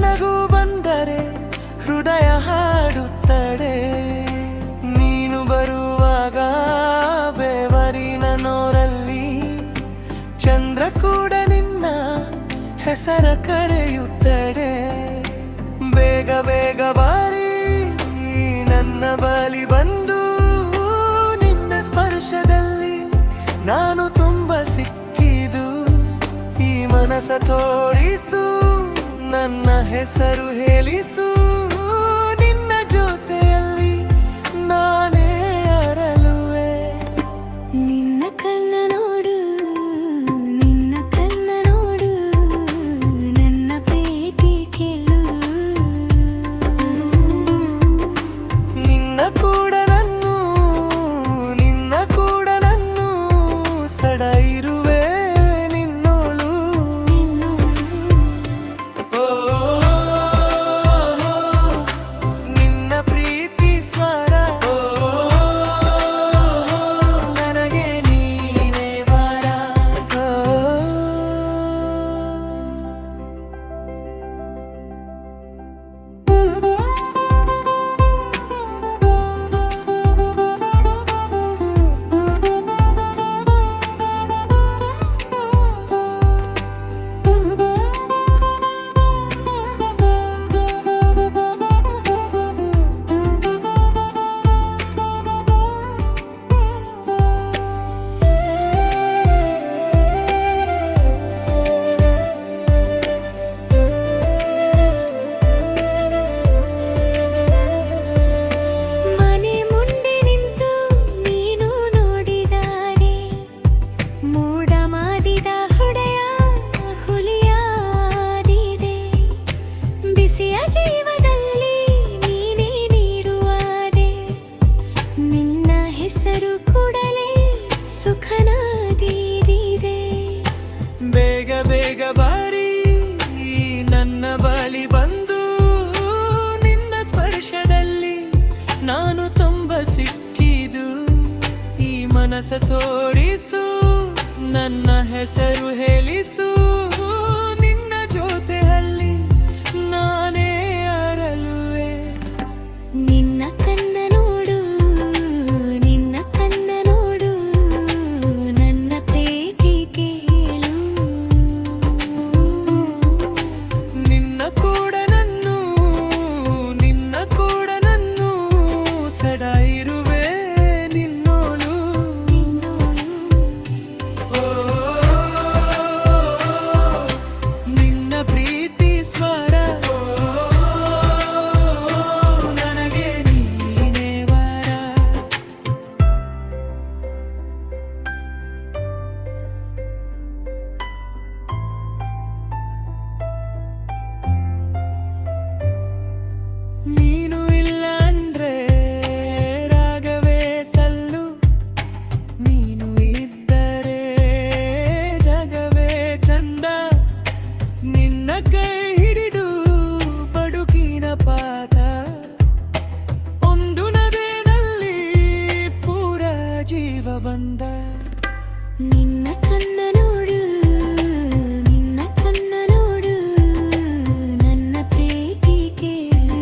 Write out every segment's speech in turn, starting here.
ನಗು ಬಂದರೆ ಹೃದಯ ಹಾಡುತ್ತದೆ. ನೀನು ಬರುವಾಗ ಬೆವರಿನ ನೋರಲ್ಲಿ ಚಂದ್ರ ಕೂಡ ನಿನ್ನ ಹೆಸರ ಕರೆಯುತ್ತದೆ. ಬೇಗ ಬೇಗ ಬಾರಿ ನನ್ನ ಬಳಿ ಬಂದು ನಿನ್ನ ಸ್ಪರ್ಶದಲ್ಲಿ ನಾನು ತುಂಬ ಸಿಕ್ಕಿದು. ಈ ಮನಸ ತೋರಿಸು, ನನ್ನ ಹೆಸರು ಹೇಳಿಸು, ನಿನ್ನ ಜೊತೆಯಲ್ಲಿ ನಾನೇ ಅರಳುವೆ. ನಿನ್ನ ಕಣ್ಣ ನೋಡು, ನಿನ್ನ ಕಣ್ಣ ನೋಡು, ನನ್ನ ಪ್ರೀತಿ ಕೇಳು. ನಿನ್ನ ಕೂಡ ನನ್ನು, ನಿನ್ನ ಕೂಡ ನನ್ನು ಸಡ ಇರುವೆ ನಿನ್ನೋಳು. ಓ, ನಿನ್ನ ಪ್ರೀತಿ ಸ್ವರ, ಓ, ನನಗೆ ನೀನೇ ವರ. ಮನೆ ಮುಂದೆ ನಿಂತು ನೀನು ನೋಡಿದರೆ ಮೂಡ ಮಾಡಿದ ಹೊಡೆಯ ಹುಲಿಯಾದಿದೆ. ಬಿಸಿಯ ಜೀವದಲ್ಲಿ ನೀನೇ ನೀರುವಾದೆ, ನಿನ್ನ ಹೆಸರು ಕೂಡಲೇ ಸುಖನಾದಿದೆ. ಬೇಗ ಬೇಗ ಬಾರಿ ನನ್ನ ಬಳಿ ಬಂದು ನಿನ್ನ ಸ್ಪರ್ಶದಲ್ಲಿ ನಾನು ತುಂಬ ಸಿಕ್ಕಿದು. ಈ ಮನಸ ತೋರಿಸು, ನನ್ನ ಹೆಸರು ಹೇಳಿಸು, ನಿನ್ನ ಜೊತೆಯಲ್ಲಿ ನಾನೇ ಅರಳುವೆ. ನಿನ್ನ ಕಣ್ಣ ನೋಡು, ನಿನ್ನ ಕಣ್ಣ ನೋಡು, ನನ್ನ ಪ್ರೀತಿ ಕೇಳು. ನಿನ್ನ ಕೂಡ ನನ್ನು, ನಿನ್ನ ಕೂಡ ನನ್ನು ಸಡ ಇರುವೆ ನಿನ್ನೋಳು. ಓ, ನಿನ್ನ ಪ್ರೀತಿ ಸ್ವರ, ಓ, ನನಗೆ ನೀನೇ ವರ. ನೀನು ಇಲ್ಲ ಅಂದ್ರೆ ರಾಗವೇ ಸಲ್ಲು, ನೀನು ಇದ್ದರೆ ಜಗವೇ ಚಂದ. ನಿನ್ನ ಕೈ ಹಿಡಿದು ಬಡುಕಿನ ಪಾದ, ಒಂದು ನದಿನಲ್ಲಿ ಪೂರ ಜೀವ ಬಂದ. ನಿನ್ನ ಕಣ್ಣ ನೋಡು, ನಿನ್ನ ಕಣ್ಣ ನೋಡು, ನನ್ನ ಪ್ರೀತಿ ಕೇಳು.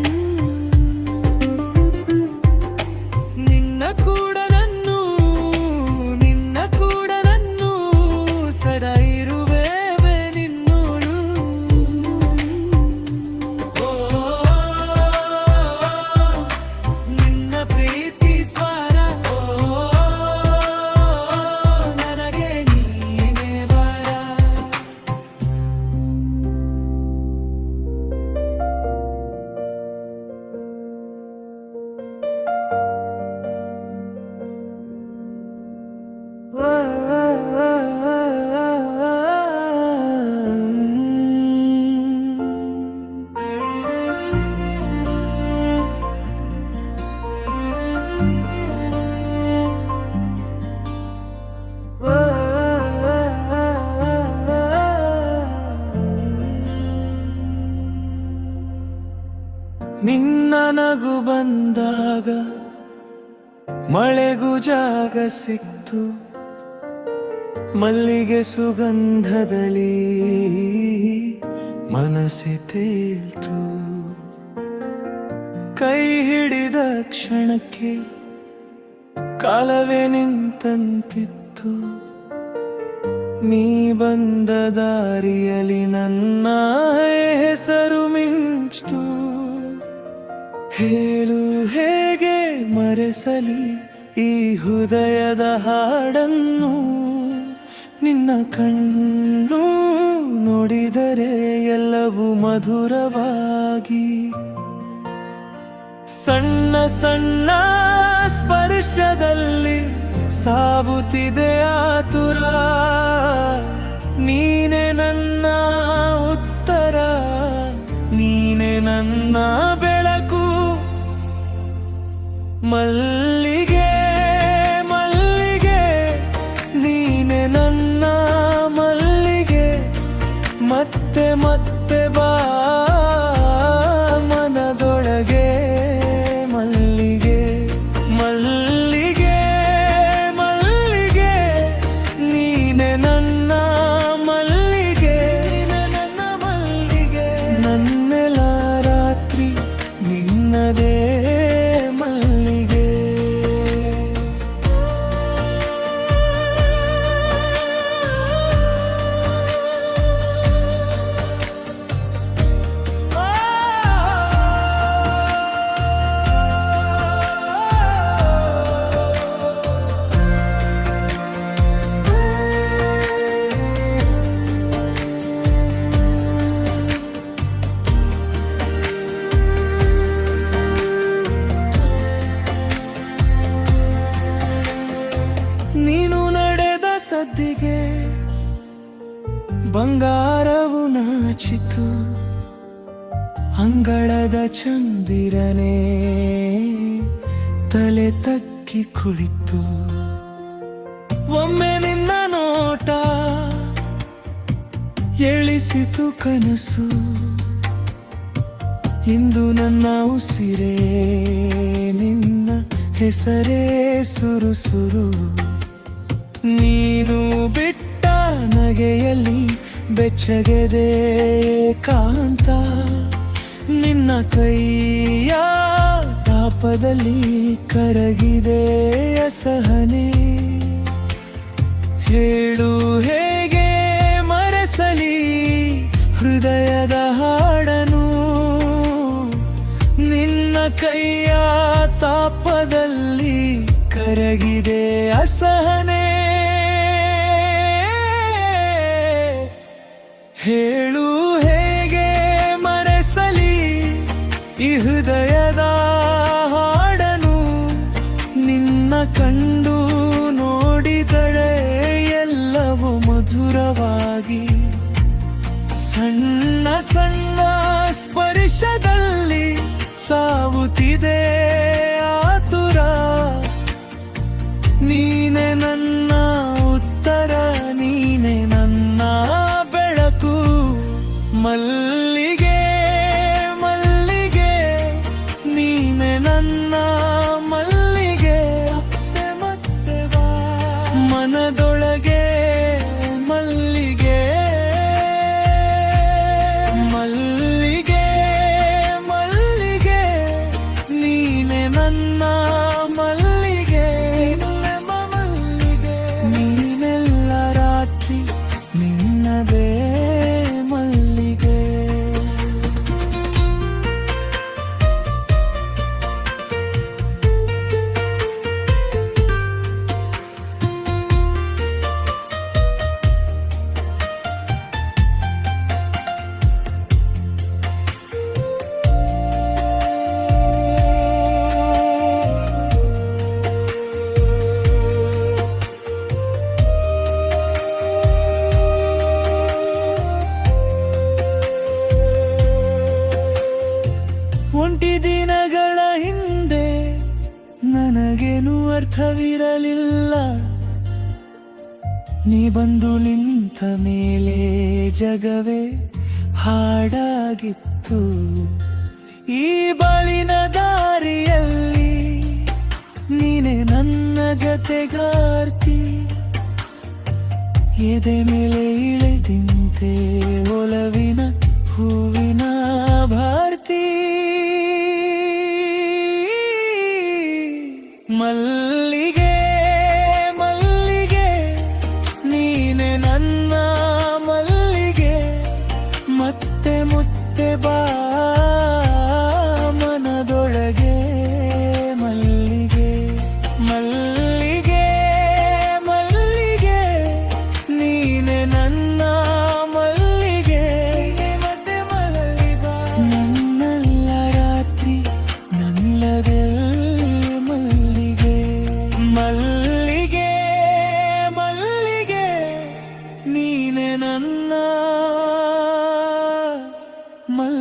ನಿನ್ನ ಕೂಡ ನನ್ನು, ನಿನ್ನ ಕೂಡ ನನ್ನು ಸಡ ಇರುವೆ ನಿನ್ನೋಳು. ಓ, ನಿನ್ನ ಪ್ರೀತಿ ಸ್ವರ, ಓ, ನನಗೆ ನೀನೇ ವರ. ನಿನ್ನ ನಗು ಬಂದಾಗ ಮಳೆಗೂ ಜಾಗ ಸಿಕ್ತು, ಮಲ್ಲಿಗೆ ಸುಗಂಧದಲ್ಲಿ ಮನಸ್ಸೆ ತೇಲ್ತು. ಕೈ ಹಿಡಿದ ಕ್ಷಣಕ್ಕೆ ಕಾಲವೇ ನಿಂತಂತಿತ್ತು. ನೀ ಬಂದ ದಾರಿಯಲ್ಲಿ ನನ್ನ ಹೆಸರು ಮಿಂಚ್ತು. ಹೇಳು ಹೇಗೆ ಮರೆಸಲಿ ಈ ಹೃದಯದ ಹಾಡನ್ನು. ನಿನ್ನ ಕಣ್ಣು ನೋಡಿದರೆ ಎಲ್ಲವೂ ಮಧುರವಾಗಿ. ಸಣ್ಣ ಸಣ್ಣ ಸ್ಪರ್ಶದಲ್ಲಿ ಸಾಗುತ್ತಿದೆ ಆತುರ. ನೀನೆ ನನ್ನ ಉತ್ತರ, ನೀನೆ ನನ್ನ ಬೆಳಕು. ಮಲ್ಲಿಗೆ ಮಲ್ಲಿಗೆ ನೀನೆ ನನ್ನ ಮಲ್ಲಿಗೆ. ಮತ್ತೆ ಮತ್ತೆ ಬಾ ಮನದೊಳಗೆ. ಮಲ್ಲಿಗೆ ಮಲ್ಲಿಗೆ ಮಲ್ಲಿಗೆ ನೀನೆ ನನ್ನ ಮಲ್ಲಿಗೆ. ನನ್ನ ಮಲ್ಲಿಗೆ ನನ್ನೆಲ್ಲ ರಾತ್ರಿ ನಿನ್ನದೇ ಮಲ್ಲಿಗೆ. ನೀನು ನಡೆದ ಸದ್ದಿಗೆ ಬಂಗಾರವು ನಾಚಿತು. ಅಂಗಳದ ಚಂದಿರನೇ ತಲೆ ತಗ್ಗಿ ಕುಳಿತು. ಒಮ್ಮೆ ನಿನ್ನ ನೋಟ ಎಳಿಸಿತು ಕನಸು. ಇಂದು ನನ್ನ ಉಸಿರೇ ನಿನ್ನ ಹೆಸರೇ ಸುರುಸುರು. ನೀನು ಬಿಟ್ಟ ನಗೆಯಲ್ಲಿ ಬೆಚ್ಚಗೆದೆ ಕಾಂತ. ನಿನ್ನ ಕೈಯ ತಾಪದಲ್ಲಿ ಕರಗಿದೆ ಅಸಹನೆ. ಹೇಳು ಹೇಗೆ ಮರೆಸಲಿ ಹೃದಯದ ಹಾಡನು. ನಿನ್ನ ಕೈಯ ತಾಪದಲ್ಲಿ ಕರಗಿದೆ ಅಸಹನೆ. ಹೇಳು ಹೇಗೆ ಮರೆಸಲಿ ಈ ಹೃದಯದ ಹಾಡನು. ನಿನ್ನ ಕಂಡು ನೋಡಿದಳೆ ಎಲ್ಲವೂ ಮಧುರವಾಗಿ. ಸಣ್ಣ ಸಣ್ಣ ಸ್ಪರ್ಶದಲ್ಲಿ ಸಾಗುತ್ತಿದೆ ಆತುರ. ನೀನೆ ನನ್ನ ಉತ್ತರ, ನೀನೆ ನನ್ನ ಬೆಳಕು. ಮಲ್ಲಿಗೆ ಮಲ್ಲಿಗೆ ನೀನೆ ನನ್ನ ಮಲ್ಲಿಗೆ. ಮತ್ತೆ ಮತ್ತೆ ಬಾ ಮನದೊಳಗೆ. ಮಲ್ಲಿಗೆ ಮಲ್ಲಿಗೆ ಮಲ್ಲಿಗೆ ನೀನೆ ನನ್ನ ಮಲ್ಲಿಗೆ. ಮಲ್ಲಿಗೆ ನೀನೆಲ್ಲ ರಾತ್ರಿ ನಿನ್ನದೇ ಮಲ್ಲಿಗೆ. ಒಂಟಿ ದಿನಗಳ ಹಿಂದೆ ನನಗೇನು ಅರ್ಥವಿರಲಿಲ್ಲ. ನೀ ಬಂದು ನಿಂತ ಮೇಲೆ ಜಗವೇ ಹಾಡಾಗಿತ್ತು. ಈ ಬಾಳಿನ ದಾರಿಯಲ್ಲಿ ನೀನೆ ನನ್ನ ಜೊತೆಗಾರ್ತಿ. ಎದೆ ಮೇಲೆ ಇಳೆದಿಂತೆ ಒಲವಿನ ಹೂವಿನ ಭಾರತಿ ಮಲ್ಲಿಗೆ ಮಲ್ಲಿಗೆ ನೀನೆ ನನ್ನ ಮಲ್ಲಿಗೆ ಮತ್ತೆ ಮುತ್ತೆ ಬಾ ಮನದೊಳಗೆ ಮಲ್ಲಿಗೆ ಮಲ್ಲಿಗೆ ಮಲ್ಲಿಗೆ ನೀನೆ ನನ್ನ ಮಲ್ಲಿಗೆ ಮತ್ತೆ ಮಲ್ಲಿಗ ನನ್ನೆಲ್ಲ ರಾತ್ರಿ ನನ್ನದೆಲ್ಲ ಮಲ್ಲಿಗೆ ಮಲ್ಲಿಗೆ ಮಲ್ಲಿಗೆ ನೀನೆ ನನ್ನ ಮಲ್ಲಿಗೆ